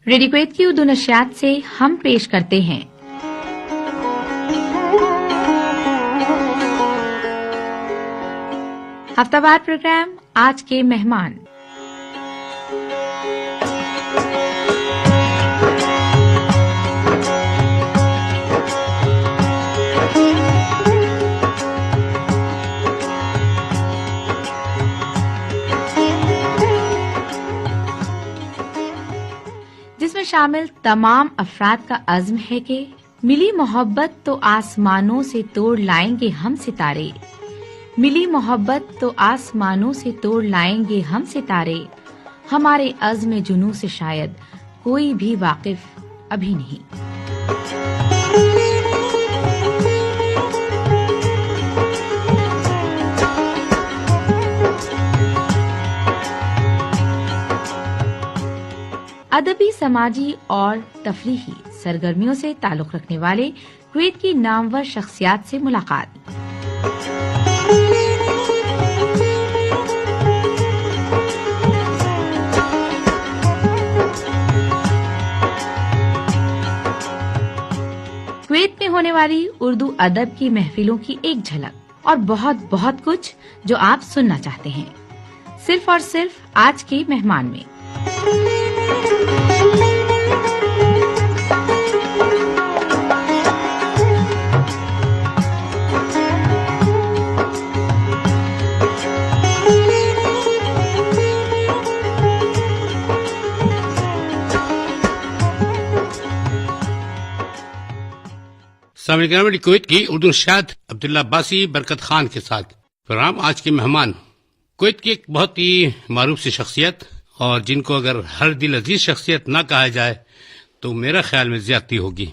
Radio Kuwait کی اردو نشریات سے ہم پیش کرتے ہیں ہفتہ وار پروگرام آج کے مہمان۔ جس میں شامل تمام افراد کا عزم ہے کہ ملی محبت تو آسمانوں سے توڑ لائیں گے ہم ستارے، ملی محبت تو آسمانوں سے توڑ لائیں گے ہم ستارے، ہمارے عزم جنوں سے شاید کوئی بھی واقف ابھی نہیں۔ ادبی، سماجی اور تفریحی سرگرمیوں سے تعلق رکھنے والے کویت کی نامور شخصیات سے ملاقات۔ کویت میں ہونے والی اردو ادب کی محفلوں کی ایک جھلک اور بہت بہت کچھ جو آپ سننا چاہتے ہیں، صرف اور صرف آج کے مہمان میں۔ سامعین کرام، کویت کی اردو نشریات عبداللہ عباسی برکت خان کے ساتھ پروگرام آج کے مہمان۔ کویت کی ایک بہت ہی معروف سی شخصیت، اور جن کو اگر ہر دل عزیز شخصیت نہ کہا جائے تو میرا خیال میں زیادتی ہوگی،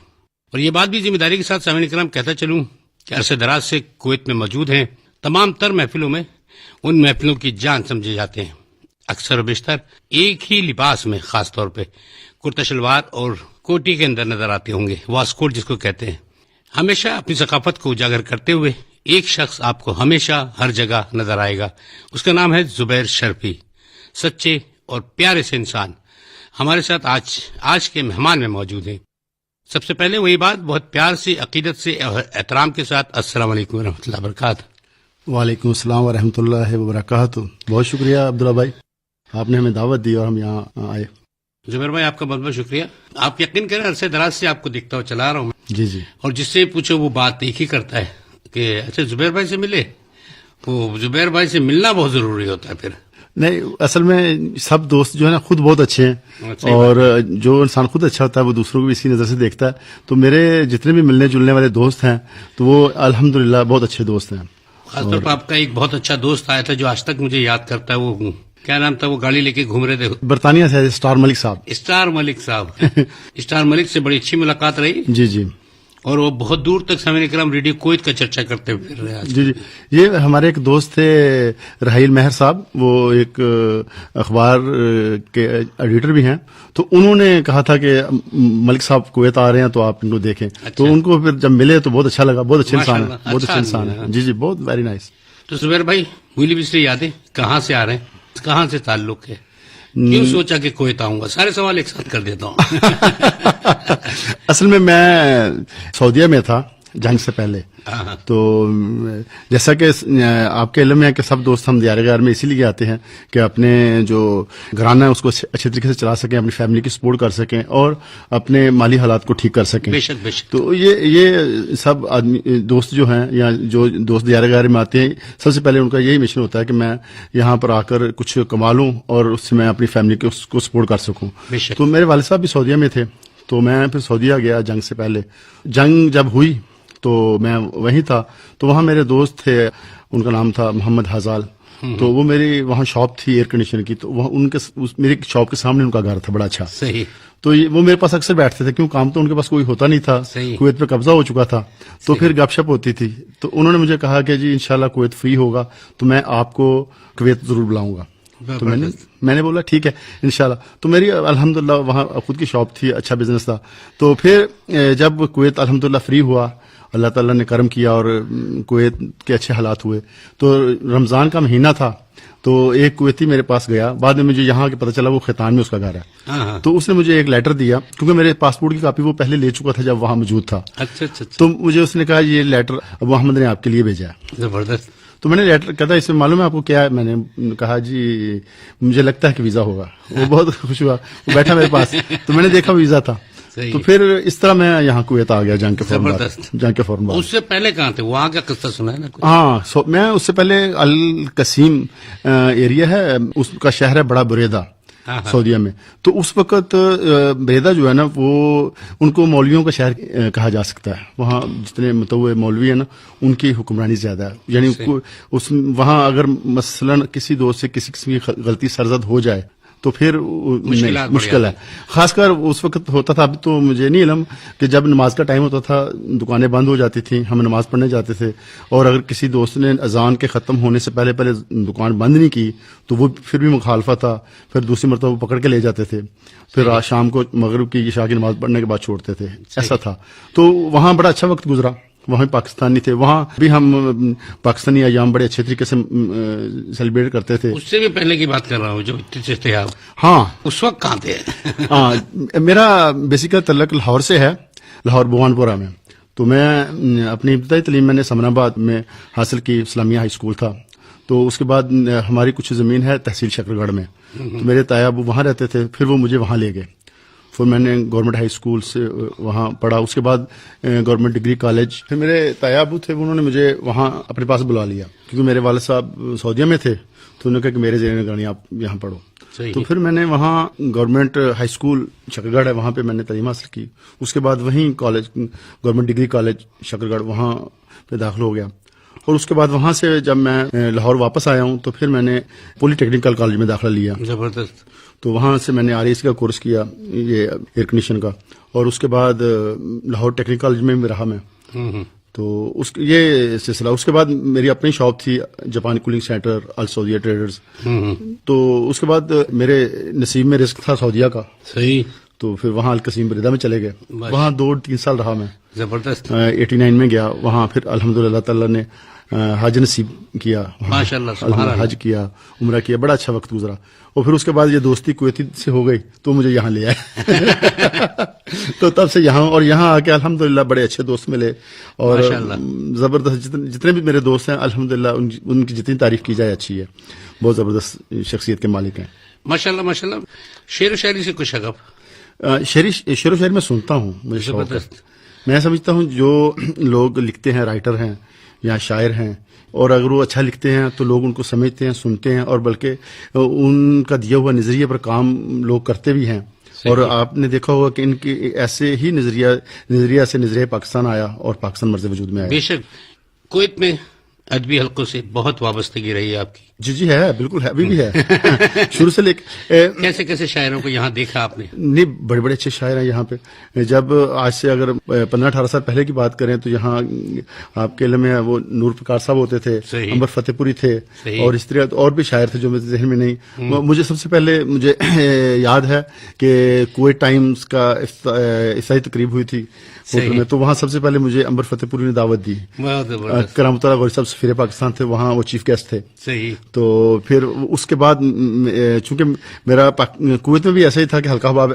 اور یہ بات بھی ذمہ داری کے ساتھ سامعین کرام کہتا چلوں کہ عرصے دراز سے کویت میں موجود ہیں۔ تمام تر محفلوں میں ان محفلوں کی جان سمجھے جاتے ہیں، اکثر و بیشتر ایک ہی لباس میں، خاص طور پہ کرتا شلوار اور کوٹی کے اندر نظر آتے ہوں گے، واسکوٹ جس کو کہتے ہیں۔ ہمیشہ اپنی ثقافت کو اجاگر کرتے ہوئے ایک شخص آپ کو ہمیشہ ہر جگہ نظر آئے گا، اس کا نام ہے زبیر شرفی۔ سچے اور پیارے سے انسان ہمارے ساتھ آج کے مہمان میں موجود ہیں۔ سب سے پہلے وہی بات، بہت پیار سے، عقیدت سے اور احترام کے ساتھ السلام علیکم ورحمۃ اللہ وبرکاتہ۔ وعلیکم السلام ورحمۃ اللہ وبرکاتہ۔ بہت شکریہ عبداللہ بھائی، آپ نے ہمیں دعوت دی اور ہم یہاں آئے۔ زبیر بھائی، آپ کا بہت بہت شکریہ۔ آپ یقین کریں، عرصے دراز سے آپ کو دیکھتا ہوں، چلا رہا ہوں جی جی، اور جس سے پوچھو وہ بات ایک ہی کرتا ہے کہ اچھا زبیر بھائی سے ملے۔ وہ زبیر بھائی سے ملنا بہت ضروری ہوتا ہے۔ پھر نہیں، اصل میں سب دوست جو ہے نا خود بہت اچھے ہیں، اور جو انسان خود اچھا ہوتا ہے وہ دوسروں کو بھی اسی نظر سے دیکھتا ہے۔ تو میرے جتنے بھی ملنے جلنے والے دوست ہیں تو وہ الحمدللہ بہت اچھے دوست ہیں۔ خاص طور پر آپ کا ایک بہت اچھا دوست آیا تھا جو آج تک مجھے یاد کرتا ہے، وہ کیا نام تھا؟ وہ گاڑی لے کے گھوم رہے تھے، برطانیہ سے اسٹار ملک صاحب۔ اسٹار ملک صاحب۔ اسٹار ملک سے بڑی اچھی ملاقات رہی۔ جی جی، اور وہ بہت دور تک سامعین کرام ریڈیو کویت کا چرچا کرتے ہوئے پھر رہے آج۔ جی جی، یہ ہمارے ایک دوست تھے رحیل مہر صاحب، وہ ایک اخبار کے ایڈیٹر بھی ہیں، تو انہوں نے کہا تھا کہ ملک صاحب کویت آ رہے ہیں تو آپ ان کو دیکھیں۔ تو ان کو پھر جب ملے تو بہت اچھا لگا، بہت اچھے انسان ہیں، بہت اچھے انسان ہیں۔ جی جی، بہت ویری نائس۔ تو زبیر بھائی، بھولی بسری یادیں، کہاں سے آ رہے ہیں، کہاں سے تعلق ہے، کیوں سوچا کہ کویت آؤں گا؟ سارے سوال ایک ساتھ کر دیتا ہوں۔ اصل میں سعودیہ میں تھا جنگ سے پہلے، تو جیسا کہ آپ کے علم میں ہے کہ سب دوست ہم دیار غار میں اسی لیے آتے ہیں کہ اپنے جو گھرانہ ہے اس کو اچھے طریقے سے چلا سکیں، اپنی فیملی کی سپورٹ کر سکیں اور اپنے مالی حالات کو ٹھیک کر سکیں۔ بے شک بے شک۔ تو یہ سب آدمی دوست جو ہیں یا جو دوست دیار غار میں آتے ہیں، سب سے پہلے ان کا یہی مشن ہوتا ہے کہ میں یہاں پر آ کر کچھ کما لوں اور اس سے میں اپنی فیملی کو سپورٹ کر سکوں۔ تو میرے والد صاحب بھی سعودیہ میں تھے، تو میں پھر سعودیہ گیا جنگ سے پہلے۔ جنگ جب ہوئی تو میں وہیں تھا، تو وہاں میرے دوست تھے، ان کا نام تھا محمد حزال، تو وہ میری وہاں شاپ تھی ایئر کنڈیشن کی، تو وہاں میری شاپ کے سامنے ان کا گھر تھا بڑا اچھا۔ صحیح۔ تو وہ میرے پاس اکثر بیٹھتے تھے، کیوں کام تو ان کے پاس کوئی ہوتا نہیں تھا، کویت پہ قبضہ ہو چکا تھا، تو پھر گپ شپ ہوتی تھی۔ تو انہوں نے مجھے کہا کہ جی انشاءاللہ کویت فری ہوگا تو میں آپ کو کویت ضرور بلاؤں گا۔ تو میں نے بولا ٹھیک ہے انشاءاللہ۔ تو میری الحمدللہ وہاں خود کی شاپ تھی، اچھا بزنس تھا۔ تو پھر جب کویت الحمدللہ فری ہوا، اللہ تعالیٰ نے کرم کیا اور کویت کے اچھے حالات ہوئے، تو رمضان کا مہینہ تھا تو ایک کویتی میرے پاس گیا، بعد میں مجھے یہاں کے پتہ چلا وہ خیتان میں اس کا گھر ہے، تو اس نے مجھے ایک لیٹر دیا، کیونکہ میرے پاسپورٹ کی کاپی وہ پہلے لے چکا تھا جب وہاں موجود تھا. اچھا. تو مجھے اس نے کہا یہ لیٹر ابو احمد نے آپ کے لیے بھیجا ہے. زبردست. تو میں نے لیٹر کہا اس میں معلوم ہے آپ کو کیا ہے؟ میں نے کہا جی مجھے لگتا ہے کہ ویزا ہوگا. وہ بہت خوش ہوا، وہ بیٹھا میرے پاس، تو میں نے دیکھا ویزا تھا. تو پھر اس طرح میں یہاں کویت آ گیا جنگ کے فوراً بعد. اس سے پہلے کہاں تھے؟ وہاں کا قصہ سنا ہے نا؟ ہاں، میں اس سے پہلے القسیم ایریا ہے، اس کا شہر ہے بڑا بریدہ سعودیہ میں. تو اس وقت بریدہ جو ہے نا وہ ان کو مولویوں کا شہر کہا جا سکتا ہے. وہاں جتنے متوع مولوی ہیں نا ان کی حکمرانی زیادہ ہے. یعنی وہاں اگر مثلاً کسی دوست سے کسی قسم کی غلطی سرزد ہو جائے تو پھر مشکل ہے. خاص کر اس وقت ہوتا تھا، ابھی تو مجھے نہیں علم، کہ جب نماز کا ٹائم ہوتا تھا دکانیں بند ہو جاتی تھیں، ہم نماز پڑھنے جاتے تھے، اور اگر کسی دوست نے اذان کے ختم ہونے سے پہلے دکان بند نہیں کی تو وہ پھر بھی مخالفہ تھا، پھر دوسری مرتبہ وہ پکڑ کے لے جاتے تھے، پھر رات شام کو مغرب کی عشاء کی نماز پڑھنے کے بعد چھوڑتے تھے. ایسا تھا. تو وہاں بڑا اچھا وقت گزرا. وہاں پاکستانی تھے، وہاں بھی ہم پاکستانی ایام بڑے اچھے طریقے سے سیلیبریٹ کرتے تھے. اس سے بھی پہلے کی بات کر رہا ہوں جو تھے آپ. ہاں، اس وقت کہاں تھے؟ ہاں، میرا بیسیکل تعلق لاہور سے ہے، لاہور بھوان پورہ میں. تو میں اپنی ابتدائی تعلیم میں نے سمن آباد میں حاصل کی، اسلامیہ ہائی اسکول تھا. تو اس کے بعد ہماری کچھ زمین ہے تحصیل شکر گڑھ میں، تو میرے تایا ابو وہاں رہتے تھے، پھر وہ مجھے وہاں لے گئے. پھر میں نے گورنمنٹ ہائی اسکول سے وہاں پڑھا، اس کے بعد گورنمنٹ ڈگری کالج. پھر میرے تایا ابو تھے، انہوں نے مجھے وہاں اپنے پاس بلا لیا، کیونکہ میرے والد صاحب سعودیہ میں تھے. تو انہوں نے کہا کہ میرے زیر نگرانی آپ یہاں پڑھو. تو پھر میں نے وہاں گورنمنٹ ہائی اسکول شکر گڑھ ہے، وہاں پہ میں نے تعلیم حاصل کی. اس کے بعد وہیں کالج گورنمنٹ ڈگری کالج شکر گڑھ وہاں پہ داخل ہو گیا. اور اس کے بعد وہاں سے جب میں لاہور واپس آیا ہوں تو پھر میں نے پولی ٹیکنیکل کالج میں داخلہ لیا. زبردست. تو وہاں سے میں نے RAC کا کورس کیا، یہ ایئر کنڈیشن کا. اور اس کے بعد لاہور ٹیکنیکل کالج میں بھی رہا میں. تو یہ سلسلہ. اس کے بعد میری اپنی شاپ تھی جاپان کولنگ سینٹر، السعودیہ ٹریڈرز. تو اس کے بعد میرے نصیب میں رزق تھا سعودیہ کا. صحیح. تو پھر وہاں القسیم بریدہ میں چلے گئے، وہاں 2-3 سال رہا میں. زبردست. 89 میں گیا وہاں. پھر الحمدللہ اللہ تعالیٰ نے حج نصیب کیا، ماشاءاللہ، سبحان اللہ. حج کیا، عمرہ کیا، بڑا اچھا وقت گزرا. اور پھر اس کے بعد یہ دوستی کویتی سے ہو گئی تو مجھے یہاں لے آئے. تو تب سے یہاں، اور یہاں آ کے الحمدللہ بڑے اچھے دوست ملے، اور زبردست جتنے بھی میرے دوست ہیں الحمدللہ ان کی جتنی تعریف کی جائے اچھی ہے. بہت زبردست شخصیت کے مالک ہیں ماشاءاللہ. ماشاءاللہ. شعر و شاعری سے کچھ شغف؟ شعر و شاعری میں سنتا ہوں، مجھے شوق ہے. میں سمجھتا ہوں جو لوگ لکھتے ہیں، رائٹر ہیں یا شاعر ہیں، اور اگر وہ اچھا لکھتے ہیں تو لوگ ان کو سمجھتے ہیں، سنتے ہیں، اور بلکہ ان کا دیا ہوا نظریے پر کام لوگ کرتے بھی ہیں. اور آپ نے دیکھا ہوگا کہ ان کی ایسے ہی نظریہ سے نظریہ پاکستان آیا اور پاکستان مرز وجود میں آیا. بے شک. کویت میں ادبی حلقوں سے بہت وابستگی رہی ہے آپ کی؟ جی ہے، بالکل ہے، ابھی بھی ہے. شروع سے لے کے کیسے شاعروں کو یہاں دیکھا آپ نے؟ نہیں، بڑے بڑے اچھے شاعر ہیں یہاں پہ. جب آج سے اگر 15-18 سال پہلے کی بات کریں تو یہاں آپ کے علم میں وہ نور پکار صاحب ہوتے تھے، امبر فتح پوری تھے، اور اس طرح اور بھی شاعر تھے جو میرے ذہن میں نہیں. مجھے سب سے پہلے مجھے یاد ہے کہ کویت ٹائمز کا افتتاحی تقریب ہوئی تھی ہوٹل میں، تو وہاں سب سے پہلے مجھے امبر فتح پوری نے دعوت دی. کرامۃ اللہ غوری صاحب سفیر پاکستان تھے وہاں، وہ چیف گیسٹ تھے. صحیح. تو پھر اس کے بعد چونکہ میرا کویت میں بھی ایسا ہی تھا کہ ہلکا حباب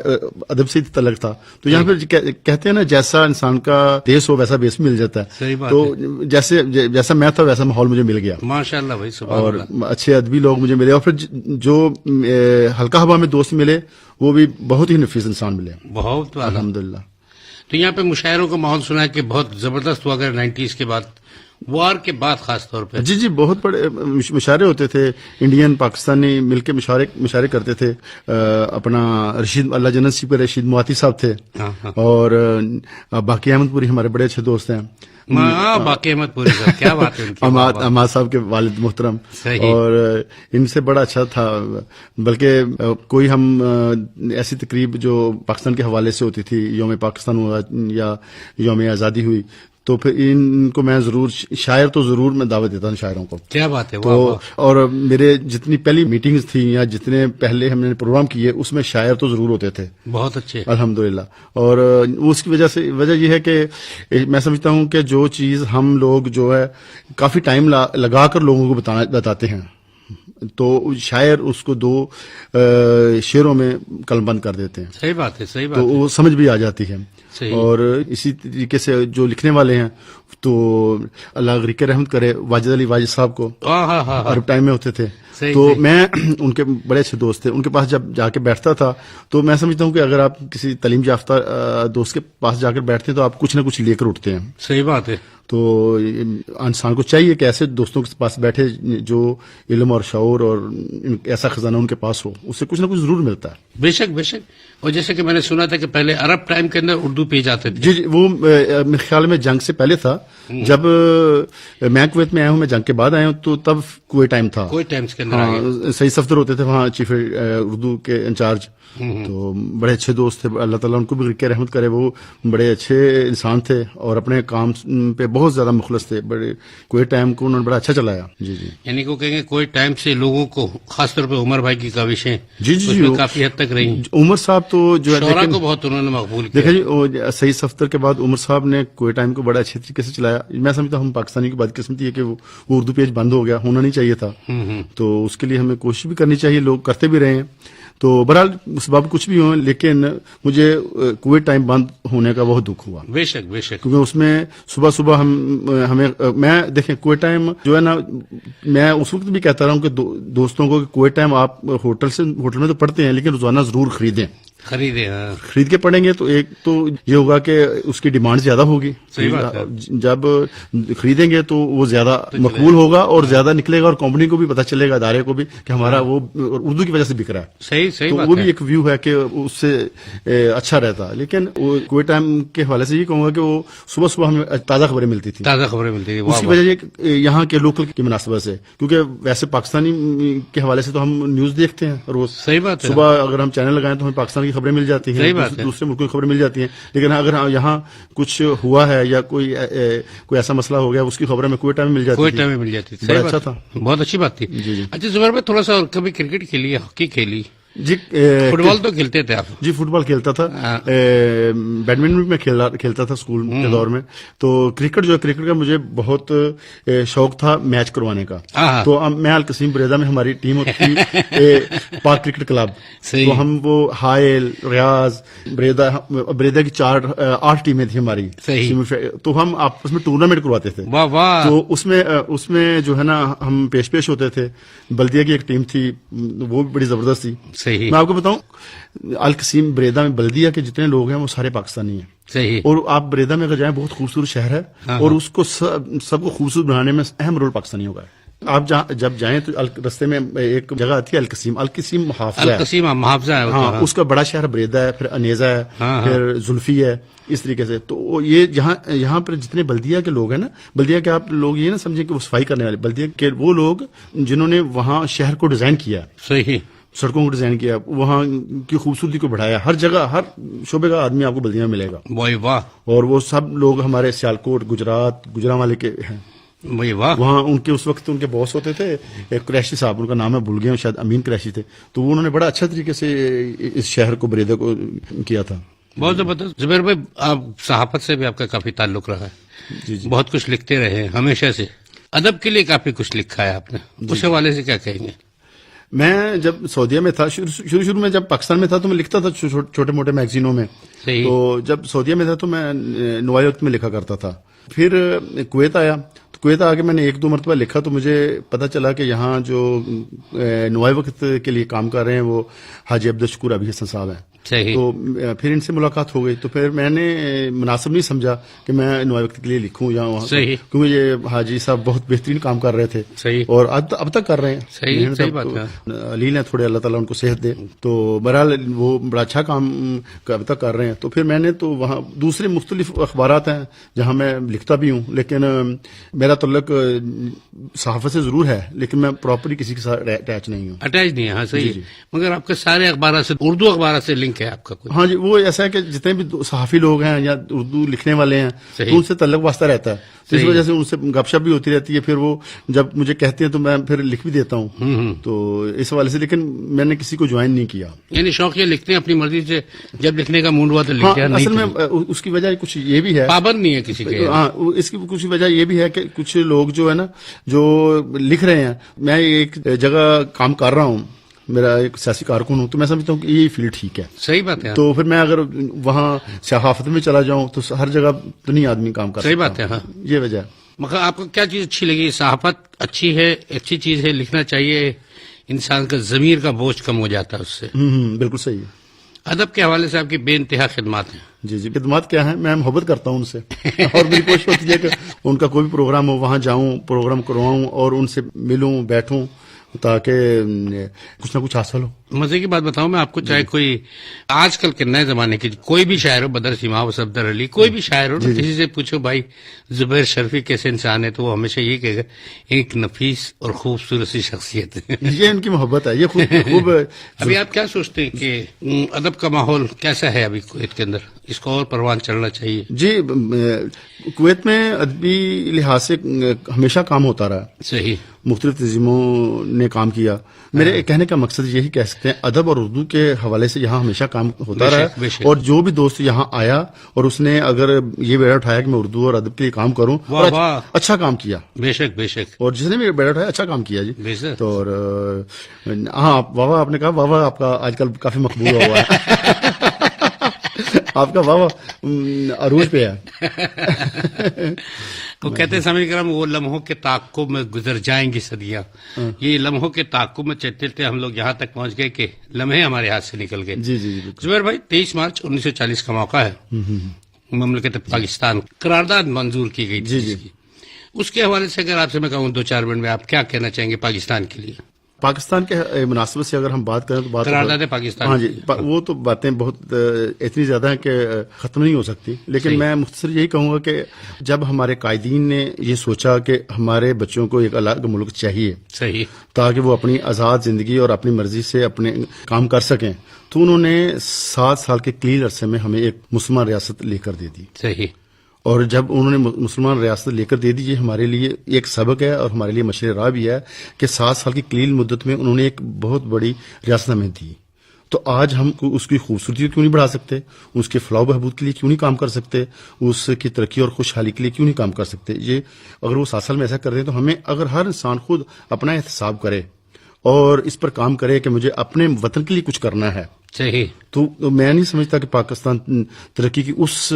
ادب سے تعلق تھا، تو یہاں پہ کہتے ہیں نا جیسا انسان کا دیس ہو ویسا بیس مل جاتا ہے. تو جیسا میں تھا ویسا ماحول مجھے مل گیا ماشاءاللہ بھائی، سبحان اور اللہ. اچھے ادبی لوگ مجھے ملے، اور پھر جو ہلکا حباب میں دوست ملے وہ بھی بہت ہی نفیس انسان ملے. بہت الحمدللہ. تو یہاں پہ مشاعروں کا ماحول سنا ہے کہ بہت زبردست ہوا اگر 90s کے بعد، وار کے بعد خاص طور پہ. جی بہت بڑے مشاعرے ہوتے تھے، انڈین پاکستانی مل کے مشاعرے کرتے تھے. اپنا رشید اللہ جنت سی پہ رشید مواتی صاحب تھے، اور باقی احمد پوری ہمارے بڑے اچھے دوست ہیں. باقی احمد پوری صاحب، کیا بات ہے. اماد صاحب کے والد محترم، اور ان سے بڑا اچھا تھا. بلکہ کوئی ہم ایسی تقریب جو پاکستان کے حوالے سے ہوتی تھی، یوم پاکستان ہوا یا یوم آزادی ہوئی، تو پھر ان کو میں ضرور، شاعر تو ضرور میں دعوت دیتا ہوں شاعروں کو. کیا بات ہے. تو اور میرے جتنی پہلی میٹنگز تھیں یا جتنے پہلے ہم نے پروگرام کیے اس میں شاعر تو ضرور ہوتے تھے. بہت اچھے الحمدللہ. اور اس کی وجہ یہ ہے کہ میں سمجھتا ہوں کہ جو چیز ہم لوگ جو ہے کافی ٹائم لگا کر لوگوں کو بتاتے ہیں، تو شاعر اس کو 2 شعروں میں قلم بند کر دیتے ہیں. صحیح بات ہے، صحیح بات تو ہے. وہ سمجھ بھی آ جاتی ہے. صحیح. اور اسی طریقے سے جو لکھنے والے ہیں تو اللہ غریق رحمت کرے واجد علی واجد صاحب کو عرب ٹائم میں ہوتے تھے. تو میں ان کے بڑے اچھے دوست تھے. ان کے پاس جب جا کے بیٹھتا تھا تو میں سمجھتا ہوں کہ اگر آپ کسی تعلیم یافتہ دوست کے پاس جا کر بیٹھتے ہیں تو آپ کچھ نہ کچھ لے کر اٹھتے ہیں. صحیح بات ہے. تو انسان کو چاہیے کہ ایسے دوستوں کے پاس بیٹھے جو علم اور شعور اور ایسا خزانہ ان کے پاس ہو، اس سے کچھ نہ کچھ ضرور ملتا ہے. بے شک بے شک. اور جیسے کہ میں نے سنا تھا کہ پہلے عرب ٹائم کے اندر اردو پیج آتے تھے. جی وہ میرے خیال میں جنگ سے پہلے تھا. جب میں کویت میں آیا ہوں، میں جنگ کے بعد آیا ہوں، تو تب کوئی ٹائم تھا. کوئی ٹائمز کے اندر سعید صفدر ہوتے تھے وہاں چیف اردو کے انچارج. تو بڑے اچھے دوست تھے. اللہ تعالیٰ ان کو بھی غریق رحمت کرے. وہ بڑے اچھے انسان تھے اور اپنے کام پہ بہت زیادہ مخلص تھے. بڑے کوئی ٹائم کو انہوں نے بڑا اچھا چلایا. جی جی. یعنی کہ کہیں گے کوئی ٹائم سے لوگوں کو خاص طور پہ عمر بھائی کی کاوشیں جی جی کافی حد تک رہی. عمر صاحب تو جو شعراء کو بہت انہوں نے مقبول کیا. دیکھیں جی سعید صفدر کے بعد عمر صاحب نے کوئی ٹائم کو بڑا اچھے طریقے سے چلایا. میں سمجھتا ہوں ہم پاکستانی کی بدقسمتی ہے کہ وہ اردو پیج بند ہو گیا، ہونا نہیں چاہیے تھا. تو اس کے لیے ہمیں کوشش بھی کرنی چاہیے، لوگ کرتے بھی رہے ہیں. تو بہرحال اس باب کچھ بھی ہو، لیکن مجھے کوئی ٹائم بند ہونے کا بہت دکھ ہوا. بے شک بے شک. کیونکہ اس میں صبح صبح میں دیکھیں کوئی ٹائم جو ہے نا، میں اس وقت بھی کہتا رہا ہوں کہ دوستوں کو کہ کوئی ٹائم آپ ہوٹل میں تو پڑھتے ہیں لیکن روزانہ ضرور خرید کے پڑھیں گے تو ایک تو یہ ہوگا کہ اس کی ڈیمانڈ زیادہ ہوگی. جب خریدیں گے تو وہ زیادہ مقبول ہوگا اور زیادہ نکلے گا، اور کمپنی کو بھی پتہ چلے گا، ادارے کو بھی، کہ ہمارا وہ اردو کی وجہ سے بک رہا ہے. صحیح تو وہ بھی ایک ویو ہے کہ اس سے اچھا رہتا. لیکن کوئی ٹائم کے حوالے سے یہ کہوں گا کہ وہ صبح صبح ہمیں تازہ خبریں ملتی تھی. اس کی وجہ یہاں کے لوکل کی مناسبت سے، کیونکہ ویسے پاکستانی کے حوالے سے تو ہم نیوز دیکھتے ہیں روز. صحیح بات ہے. صبح اگر ہم چینل لگائیں تو ہمیں پاکستان کی خبریں مل جاتی ہیں، دوسرے ملکوں کی خبریں مل جاتی ہیں. لیکن اگر یہاں کچھ ہوا ہے یا کوئی ایسا مسئلہ ہو گیا، اس کی خبریں میں کوئی ٹائم مل جاتی تھی. اچھا تھا، بہت اچھی بات تھی. اچھا زبیر بھائی، تھوڑا سا کبھی کرکٹ کھیلی، ہاکی کھیلی؟ جی فٹ بال تو کھیلتے تھے آپ؟ جی فٹ بال کھیلتا تھا. بیڈمنٹن بھی میں کھیلتا تھا اسکول کے دور میں. تو کرکٹ کا مجھے بہت شوق تھا میچ کروانے کا. تو میں القسیم بریدہ میں ہماری ٹیم ہوتی تھی پاک کرکٹ کلب. تو ہم وہ حائل، ریاض، بریدہ کی 8 ٹیمیں تھیں ہماری. تو ہم آپس میں ٹورنامنٹ کرواتے تھے. تو اس میں جو ہے نا ہم پیش ہوتے تھے. بلدیہ کی ایک ٹیم تھی، وہ بڑی زبردست تھی. میں آپ کو بتاؤں، القسیم بریدہ میں بلدیہ کے جتنے لوگ ہیں وہ سارے پاکستانی ہیں. اور آپ بریدہ میں اگر جائیں، بہت خوبصورت شہر ہے، اور اس کو سب کو خوبصورت بنانے میں اہم رول پاکستانیوں کا ہے. آپ جب جائیں تو رستے میں ایک جگہ آتی ہے القسیم محافظہ ہے. ہاں، اس کا بڑا شہر بریدہ ہے، پھر انیزہ ہے، پھر زلفی ہے، اس طریقے سے. تو یہ یہاں پر جتنے بلدیہ کے لوگ ہیں نا، بلدیہ کے آپ لوگ یہ نہ سمجھیں کہ وہ صفائی کرنے والے، بلدیہ کے وہ لوگ جنہوں نے وہاں شہر کو ڈیزائن کیا. صحیح. سڑکوں کو ڈیزائن کیا، وہاں کی خوبصورتی کو بڑھایا. ہر جگہ، ہر شعبے کا آدمی آپ کو بلدیہ میں ملے گا. واہ. اور وہ سب لوگ ہمارے سیالکوٹ، گجرانوالے کے ہیں. وہاں ان کے اس وقت ان کے باس ہوتے تھے ایک قریشی صاحب، ان کا نام ہے بھول گیا، شاید امین قریشی تھے. تو انہوں نے بڑا اچھا طریقے سے اس شہر کو بریدہ کو کیا تھا. بہت زبردست. زبیر بھائی، آپ صحافت سے بھی آپ کا کافی تعلق رہا ہے. جی. بہت کچھ لکھتے رہے ہیں ہمیشہ سے. ادب کے لیے کافی کچھ لکھا ہے آپ نے، اس حوالے سے کیا کہیں گے؟ میں جب سعودیہ میں تھا، شروع میں جب پاکستان میں تھا تو میں لکھتا تھا چھوٹے موٹے میگزینوں میں. تو جب سعودیہ میں تھا تو میں نوائی وقت میں لکھا کرتا تھا. پھر کویت آیا، تو کویت آ کے میں نے 1-2 مرتبہ لکھا تو مجھے پتا چلا کہ یہاں جو نوائی وقت کے لیے کام کر رہے ہیں وہ حاجی عبدالشکور ابھی حسن صاحب ہیں. تو پھر ان سے ملاقات ہو گئی. تو پھر میں نے مناسب نہیں سمجھا کہ میں نوائی وقت کے لیے لکھوں یا وہاں، کیونکہ یہ حاجی صاحب بہت بہترین کام کر رہے تھے اور اب تک کر رہے ہیں. علیل ہیں تھوڑے، اللہ تعالیٰ ان کو صحت دے. تو بہرحال وہ بڑا اچھا کام اب تک کر رہے ہیں. تو پھر میں نے تو وہاں دوسرے مختلف اخبارات ہیں جہاں میں لکھتا بھی ہوں، لیکن میرا تعلق صحافت سے ضرور ہے، لیکن میں پراپرلی کسی کے ساتھ اٹیچ نہیں ہوں. ہاں صحیح. مگر آپ کے سارے اخبارات سے، اردو اخبارات سے لنک ہے آپ کا کوئی؟ ہاں جی، وہ ایسا ہے کہ جتنے بھی صحافی لوگ ہیں یا اردو لکھنے والے ہیں تو ان سے تعلق واسطہ رہتا ہے. اس وجہ سے ان سے گپ شپ بھی ہوتی رہتی ہے. پھر وہ جب مجھے کہتے ہیں تو میں پھر لکھ بھی دیتا ہوں. تو اس حوالے سے، لیکن میں نے کسی کو جوائن نہیں کیا. یعنی شوق یہ لکھتے ہیں اپنی مرضی سے، جب لکھنے کا موڈ ہوا تو لکھ دیا. اصل میں اس کی وجہ کچھ یہ بھی ہے، پابند نہیں ہے کسی کے. ہاں، اس کی کچھ وجہ یہ بھی ہے کہ کچھ کچھ لوگ جو ہے نا جو لکھ رہے ہیں، میں ایک جگہ کام کر رہا ہوں، میرا ایک سیاسی کارکن ہوں، تو میں سمجھتا ہوں کہ یہ فیلڈ ٹھیک ہے. صحیح بات ہے. تو پھر میں اگر وہاں صحافت میں چلا جاؤں تو ہر جگہ تو نہیں آدمی کام کر سکتا. صحیح بات ہے. ہاں یہ وجہ ہے. مگر آپ کو کیا چیز اچھی لگی؟ صحافت اچھی ہے، اچھی چیز ہے، لکھنا چاہیے، انسان کا ضمیر کا بوجھ کم ہو جاتا ہے اس سے. بالکل صحیح ہے. ادب کے حوالے سے آپ کی بے انتہا خدمات ہیں. جی جی، خدمات کیا ہیں، میں محبت کرتا ہوں ان سے اور میری کوشش ہوتی ہے کہ ان کا کوئی بھی پروگرام ہو وہاں جاؤں، پروگرام کرواؤں اور ان سے ملوں، بیٹھوں تاکہ کچھ نہ کچھ حاصل ہو. مزے کی بات بتاؤں میں آپ کو، چاہے کوئی آج کل کے نئے زمانے کی کوئی بھی شاعر ہو، بدر سیما ہو، صفدر علی، کوئی بھی شاعر ہو، کسی سے پوچھو بھائی زبیر شرفی کیسے انسان ہے، تو وہ ہمیشہ یہ کہے گا ایک نفیس اور خوبصورت سی شخصیت ہے. یہ ان کی محبت ہے، یہ خوب. ابھی آپ کیا سوچتے ہیں کہ ادب کا ماحول کیسا ہے ابھی کویت کے اندر؟ اس کو اور پروان چڑھنا چاہیے. جی، کویت میں ادبی لحاظ سے ہمیشہ کام ہوتا رہا. صحیح. مختلف تنظیموں نے کام کیا. میرے کہنے کا مقصد یہی کہہ سکتے ہیں، ادب اور اردو کے حوالے سے یہاں ہمیشہ کام ہوتا رہا. اور جو بھی دوست یہاں آیا اور اس نے اگر یہ بیڑا اٹھایا کہ میں اردو اور ادب کے لیے کام کروں، اچھا کام کیا. بے شک بے شک. اور جس نے بھی بیڑا اٹھایا اچھا کام کیا. جی. تو ہاں، واہ آپ نے کہا، واہ آپ کا آج کل کافی مقبول ہوا ہے. آپ کا واہ عروج پہ ہے. وہ کہتے ہیں سامعین کرام، وہ لمحوں کے تعاقب میں گزر جائیں گی صدیاں. یہ لمحوں کے تعاقب میں چلتے چلتے ہم لوگ یہاں تک پہنچ گئے کہ لمحے ہمارے ہاتھ سے نکل گئے. جی جی. زبیر بھائی، 23 مارچ 1940 کا موقع ہے، مملکت پاکستان قرارداد منظور کی گئی تھی. جی. اس کے حوالے سے اگر آپ سے میں کہوں 2-4 منٹ میں آپ کیا کہنا چاہیں گے پاکستان کے لیے؟ پاکستان کے مناسبت سے اگر ہم بات کریں تو بات قرارداد پاکستان. ہاں جی، وہ تو باتیں بہت اتنی زیادہ ہیں کہ ختم نہیں ہو سکتی. لیکن میں مختصر یہی کہوں گا کہ جب ہمارے قائدین نے یہ سوچا کہ ہمارے بچوں کو ایک الگ ملک چاہیے، صحیح، تاکہ وہ اپنی آزاد زندگی اور اپنی مرضی سے اپنے کام کر سکیں، تو انہوں نے 7 سال کے قلیل عرصے میں ہمیں ایک مسلمان ریاست لے کر دے دی. صحیح. اور جب انہوں نے مسلمان ریاست لے کر دے دی، یہ ہمارے لیے ایک سبق ہے اور ہمارے لیے مشعل راہ بھی ہے کہ 7 سال کی قلیل مدت میں انہوں نے ایک بہت بڑی ریاست ہمیں دی. تو آج ہم اس کی خوبصورتی کیوں نہیں بڑھا سکتے؟ اس کے فلاح و بہبود کے لیے کیوں نہیں کام کر سکتے؟ اس کی ترقی اور خوشحالی کے لیے کیوں نہیں کام کر سکتے؟ یہ اگر وہ 7 سال میں ایسا کر رہے ہیں تو ہمیں اگر ہر انسان خود اپنا احتساب کرے اور اس پر کام کرے کہ مجھے اپنے وطن کے لیے کچھ کرنا ہے، صحیح، تو میں نہیں سمجھتا کہ پاکستان ترقی کی اس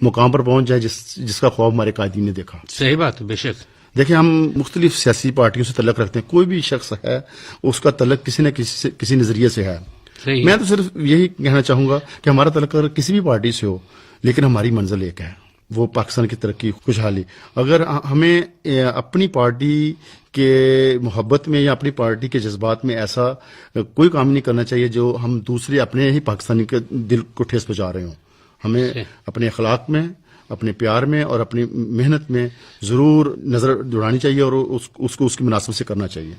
مقام پر پہنچ جائے جس کا خواب ہمارے قائدین نے دیکھا. صحیح بات ہے. بے شک. دیکھیں، ہم مختلف سیاسی پارٹیوں سے تعلق رکھتے ہیں. کوئی بھی شخص ہے اس کا تعلق کسی نہ کسی نظریے سے ہے. میں تو صرف یہی کہنا چاہوں گا کہ ہمارا تعلق اگر کسی بھی پارٹی سے ہو لیکن ہماری منزل ایک ہے، وہ پاکستان کی ترقی، خوشحالی. اگر ہمیں اپنی پارٹی کے محبت میں یا اپنی پارٹی کے جذبات میں ایسا کوئی کام نہیں کرنا چاہیے جو ہم دوسرے اپنے ہی پاکستانی کے دل کو ٹھیس پہنچا رہے ہوں. ہمیں اپنے اخلاق میں، اپنے پیار میں اور اپنی محنت میں ضرور نظر دوڑانی چاہیے اور اس کو اس کی مناسبت سے کرنا چاہیے.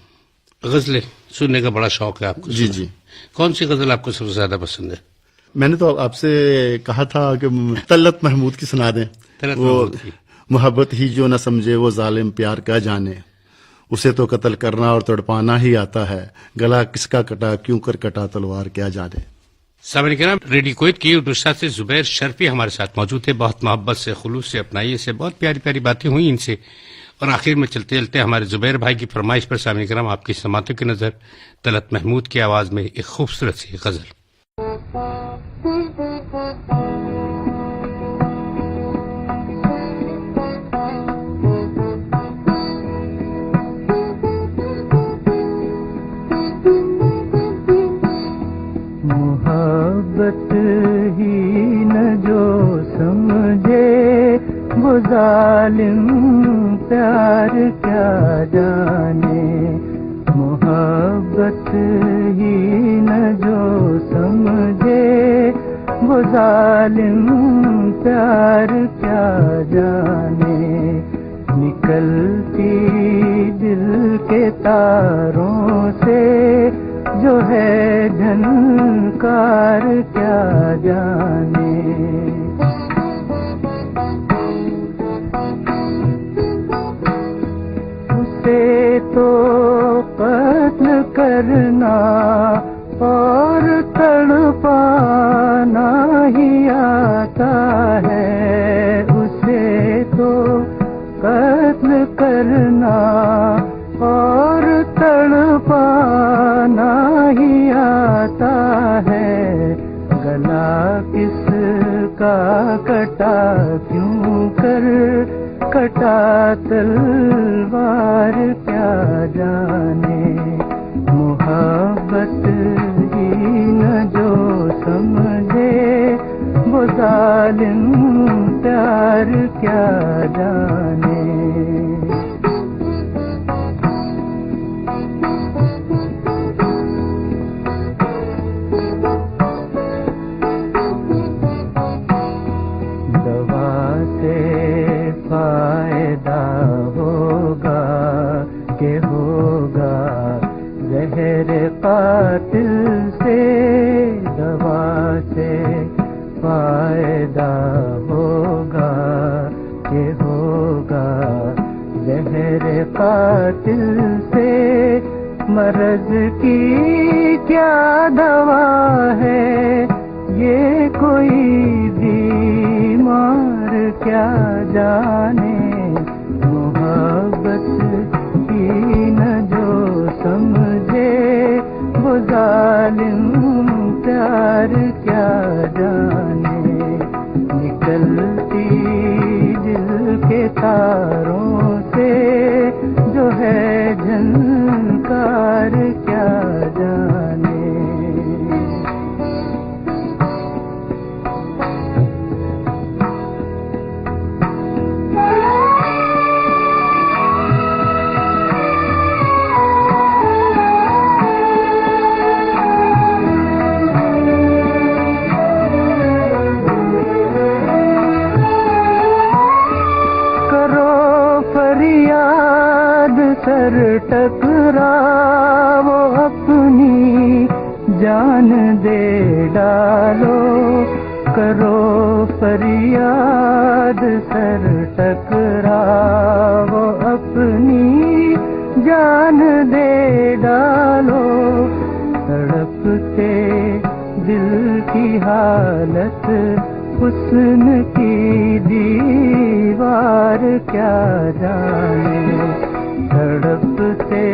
غزلیں سننے کا بڑا شوق ہے آپ کو؟ جی جی. کون سی غزل آپ کو سب سے زیادہ پسند ہے؟ میں نے تو آپ سے کہا تھا کہ طلعت محمود کی سنا دیں. وہ محبت ہی جو نہ سمجھے وہ ظالم پیار کا جانے، اسے تو قتل کرنا اور تڑپانا ہی آتا ہے، گلا کس کا کٹا کیوں کر کٹا تلوار کیا جانے. سامعین کرام، ریڈیو کویت کی اردو سے زبیر شرفی ہمارے ساتھ موجود تھے. بہت محبت سے، خلوص سے، اپنائیے سے بہت پیاری پیاری باتیں ہوئی ان سے. اور آخر میں چلتے چلتے ہمارے زبیر بھائی کی فرمائش پر سامعین کرام آپ کی سماعتوں کی نظر طلعت محمود کی آواز میں ایک خوبصورت سی غزل. محبت ہی نہ جو سمجھے وہ ظالم پیار کیا جانے، محبت ہی نہ جو سمجھے وہ ظالم پیار کیا جانے، نکلتی دل کے تاروں سے جو ہے جھنکار کیا جانے. اسے تو قتل کرنا اور تڑپانا ہی آتا ہے، اسے تو قتل کرنا کس کا کٹا کیوں کر کٹا تلوار کیا جانے محبت ہی نہ جو سمجھے وہ ظالم پیار کیا جانے قاتل سے دوا سے فائدہ ہوگا کہ ہوگا زہر قاتل سے مرض کی کیا دوا ہے یہ کوئی بیمار کیا جانے محبت کی نہ جو سمجھے وہ ظالم پیار کیا جانے نکلتی دل کے تاروں سے جو ہے جھنکار کیا جانے سر ٹکراؤ اپنی جان دے ڈالو کرو فریاد سر ٹکراؤ اپنی جان دے ڈالو تڑپتے دل کی حالت حسن کی دیوار کیا جانے تڑپتے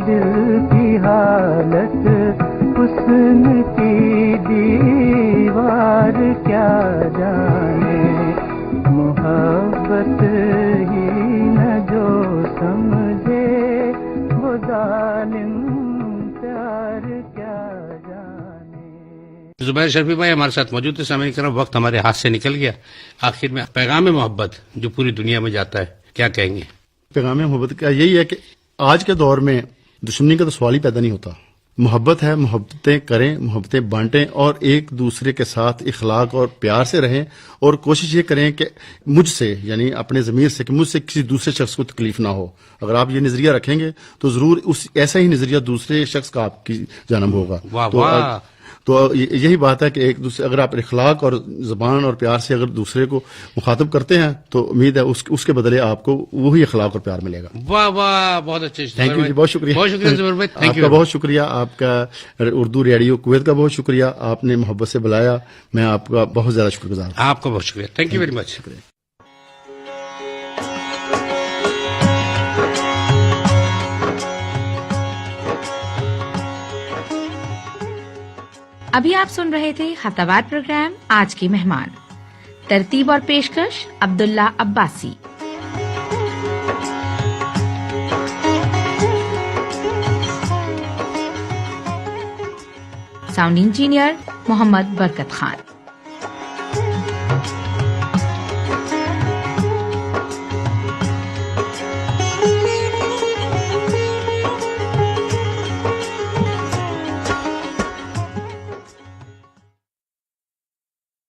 دل کی حالت حسن کی دیوار کیا جانے محبت ہی نہ جو سمجھے وہ ظالم پیار کیا جانے زبیر شرفی بھائی ہمارے ساتھ موجود تھے. سامعین کرام وقت ہمارے ہاتھ سے نکل گیا. آخر میں پیغام محبت جو پوری دنیا میں جاتا ہے کیا کہیں گے؟ پیغام محبت کا یہی ہے کہ آج کے دور میں دشمنی کا تو سوال ہی پیدا نہیں ہوتا. محبت ہے, محبتیں کریں, محبتیں بانٹیں اور ایک دوسرے کے ساتھ اخلاق اور پیار سے رہیں اور کوشش یہ کریں کہ مجھ سے یعنی اپنے ضمیر سے کہ مجھ سے کسی دوسرے شخص کو تکلیف نہ ہو. اگر آپ یہ نظریہ رکھیں گے تو ضرور ایسا ہی نظریہ دوسرے شخص کا آپ کی جانب ہوگا. واہ واہ. تو یہی بات ہے کہ ایک دوسرے اگر آپ اخلاق اور زبان اور پیار سے اگر دوسرے کو مخاطب کرتے ہیں تو امید ہے اس کے بدلے آپ کو وہی اخلاق اور پیار ملے گا. واہ واہ, بہت اچھے. تھینک یو جی, بہت شکریہ. بہت شکریہ زبیر بھائی, آپ کا بہت شکریہ. آپ کا اردو ریڈیو کویت کا بہت شکریہ, آپ نے محبت سے بلایا. میں آپ کا بہت زیادہ شکر گزار ہوں. آپ کا بہت شکریہ. Thank you very much. شکریہ. ابھی آپ سن رہے تھے خطبات پروگرام آج کی مہمان. ترتیب اور پیشکش عبداللہ عباسی. ساؤنڈ انجینئر محمد برکت خان.